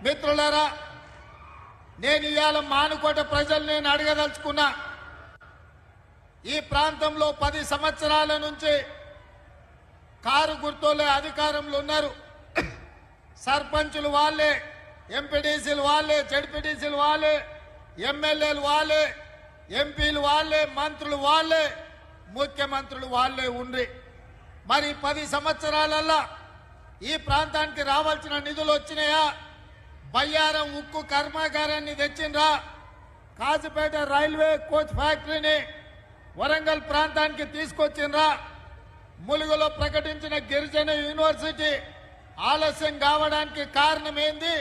మిత్రులారా, నేను ఇవాళ మానుకోట ప్రజలు నేను అడగదలుచుకున్నా. ఈ ప్రాంతంలో 10 సంవత్సరాల నుంచి కారు గుర్తులే అధికారంలో ఉన్నారు. సర్పంచులు వాళ్ళే, ఎంపీటీసీలు వాళ్ళే, జడ్పీటీసీలు వాళ్ళే, ఎమ్మెల్యేలు వాళ్ళే, ఎంపీలు వాళ్ళే, మంత్రులు వాళ్ళే, ముఖ్యమంత్రులు వాళ్ళే ఉండ్రి. మరి 10 సంవత్సరాలల్లా ఈ ప్రాంతానికి రావాల్సిన నిధులు వచ్చినాయా? బయ్యారం ఉక్కు కర్మాగారాన్ని తెచ్చిండ్రా? కాజుపేట రైల్వే కోచ్ ఫ్యాక్టరీని వరంగల్ ప్రాంతానికి తీసుకొచ్చిండ్రా? ములుగులో ప్రకటించిన గిరిజన యూనివర్సిటీ ఆలస్యం కావడానికి కారణం ఏంది?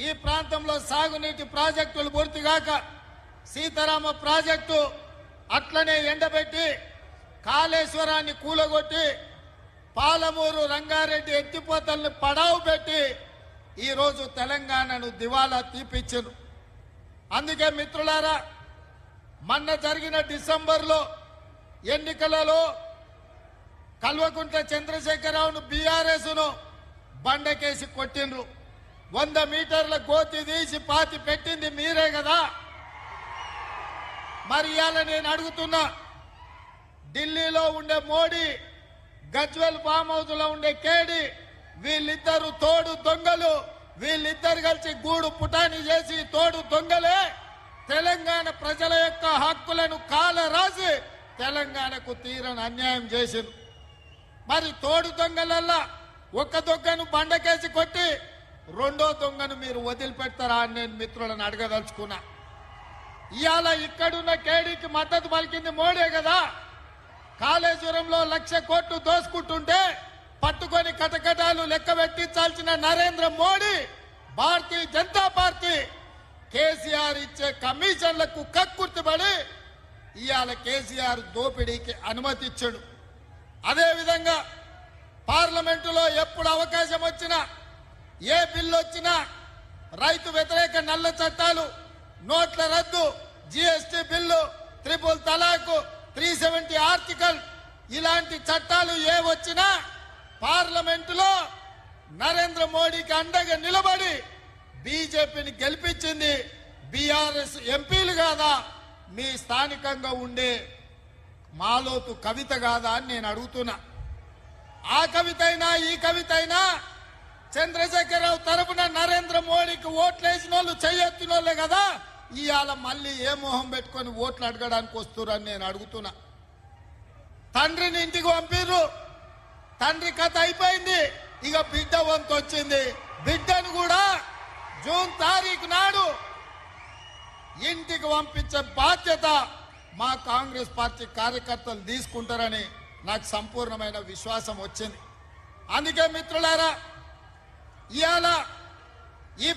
ఈ ప్రాంతంలో సాగునీటి ప్రాజెక్టులు పూర్తిగాక సీతారామ ప్రాజెక్టు అట్లనే ఎండబెట్టి కాళేశ్వరాన్ని కూలగొట్టి పాలమూరు రంగారెడ్డి ఎత్తిపోతల్ని పడావు పెట్టి ఈరోజు తెలంగాణను దివాలా తీపిచ్చారు. అందుకే మిత్రులారా, మొన్న జరిగిన డిసెంబర్లో ఎన్నికలలో కల్వకుంట్ల చంద్రశేఖరరావును బీఆర్ఎస్ను బండకేసి కొట్టిండ్రు. 100 మీటర్ల గోతి తీసి పాతి పెట్టింది మీరే కదా. మరి ఇవాళ నేను అడుగుతున్నా, ఢిల్లీలో ఉండే మోడీ, గజ్వెల్ ఫామ్ హౌస్ లో ఉండే కేడి, వీళ్ళిద్దరు తోడు దొంగలు. వీళ్ళిద్దరు కలిసి గూడు పుటాని చేసి తోడు దొంగలే తెలంగాణ ప్రజల యొక్క హక్కులను కాలరాసి తెలంగాణకు తీరని అన్యాయం చేసింది. మరి తోడు దొంగలల్లా ఒక దొంగను బండకేసి కొట్టి రెండో దొంగను మీరు వదిలిపెడతారా అని నేను మిత్రులను అడగదలుచుకున్నా. ఇవాళ ఇక్కడున్న కేడీకి మద్దతు పలికింది మోడీ కదా. కాళేశ్వరంలో 1,00,000 కోట్లు దోసుకుంటుంటే పట్టుకొని కటకటాలు లెక్క పెట్టించాల్సిన నరేంద్ర మోడీ, భారతీయ జనతా పార్టీ కేసీఆర్ ఇచ్చే కమిషన్లకు కక్కుర్తిపడి ఇవాళ కేసీఆర్ దోపిడీకి అనుమతి ఇచ్చాడు. అదేవిధంగా పార్లమెంటులో ఎప్పుడు అవకాశం వచ్చినా, ఏ బిల్లు వచ్చినా రైతు వ్యతిరేక నల్ల చట్టాలు, నోట్ల రద్దు, జీఎస్టీ బిల్లు, ట్రిపుల్ తలాక్, 370 ఆర్టికల్ ఇలాంటి చట్టాలు ఏ వచ్చినా పార్లమెంటులో నరేంద్ర మోడీకి అండగా నిలబడి బీజేపీని గెలిపించింది బీఆర్ఎస్ ఎంపీలు కాదా? మీ స్థానికంగా ఉండే మాలోతు కవిత కాదా అని నేను అడుగుతున్నా. ఆ కవితైనా ఈ కవితైనా చంద్రశేఖరరావు తరపున నరేంద్ర మోడీకి ఓట్లేసిన వాళ్ళు చెయ్యెత్తిన వాళ్ళే కదా. ఇవాళ మళ్ళీ ఏ మొహం పెట్టుకొని ఓట్లు అడగడానికి వస్తురని నేను అడుగుతున్నా. తండ్రిని ఇంటికి పంపిర్రు, తండ్రి కథ అయిపోయింది, ఇక బిడ్డ వంతు వచ్చింది. బిడ్డను కూడా జూన్ 1 తారీఖు నాడు ఇంటికి పంపించే బాధ్యత మా కాంగ్రెస్ పార్టీ కార్యకర్తలు తీసుకుంటారని నాకు సంపూర్ణమైన విశ్వాసం వచ్చింది. అందుకే మిత్రులారా, ఇవాళ ఈ